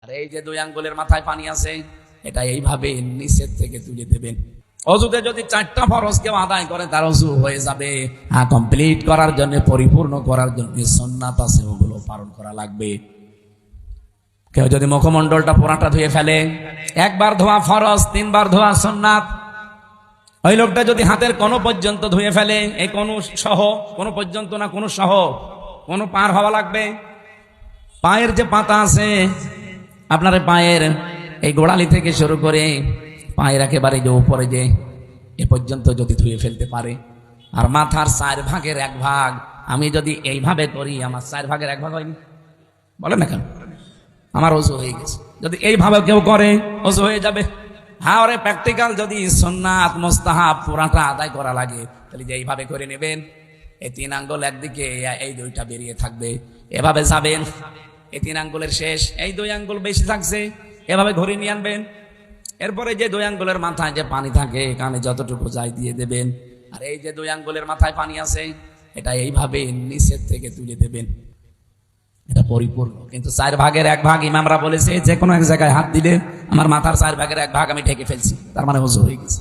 আর এই যে 2 আঙ্গুলের মাথায় পানি আছে, এটা এইভাবে নিচের থেকে তুলে দেবেন। অজুতে যদি 4টা ফরজ কেউ আদায় করে তার অজু হয়ে যাবে। কমপ্লিট করার জন্য, পরিপূর্ণ করার জন্য সুন্নাত আছে, ওগুলো পালন করা লাগবে। কেউ যদি মুখমণ্ডলটা পুরাটা ধুয়ে ফেলে, 1 বার ধোয়া ফরজ, 3 বার ধোয়া সুন্নাত। ওই লোকটা যদি হাতের কোন পর্যন্ত ধুয়ে ফেলে, এই কোন সহ, কোন পর্যন্ত না, কোন সহ, কোন পার হওয়া লাগবে। পায়ের যে পাতা আছে আপনার, পায়ের এই গোড়ালি থেকে শুরু করে পায়ের একেবারে যে উপরে যে এ পর্যন্ত যদি ধুয়ে ফেলতে পারে, আর মাথার 4 ভাগের 1 ভাগ আমি যদি এইভাবে করি, আমার 4 ভাগের 1 ভাগ হয়নি, বলেন না কেন? আমার ওযু হয়ে গেছে। যদি এইভাবে কেউ করে ওযু হয়ে যাবে। হ্যাঁ, ওরে প্র্যাকটিক্যাল যদি সুন্নাত মুস্তাহাব পুরাটা আদায় করা লাগে, তাহলে যে এইভাবে করে নেবেন, এই 3 আঙ্গুল একদিকে, এই 2টা বেরিয়ে থাকবে, এভাবে যাবেন। এই 3 আঙ্গুলের শেষ, এই 2 আঙ্গুল বেশি থাকছে, এভাবে ঘুরে নিয়ে আনবেন। এরপরে যে 2 আঙ্গুলের মাথায় যে পানি থাকে, কানে যতটুকু যায় দিয়ে দেবেন। আর এই যে 2 আঙ্গুলের মাথায় পানি আছে, এটা এইভাবে নিচের থেকে তুলে দেবেন। এটা পরিপূর্ণ। কিন্তু 4 ভাগের 1 ভাগ ইমামরা বলেছে যে কোনো এক জায়গায় হাত দিলে আমার মাথার 4 ভাগের 1 ভাগ আমি ঢেকে ফেলছি, তার মানে ওযু হয়ে গেছে।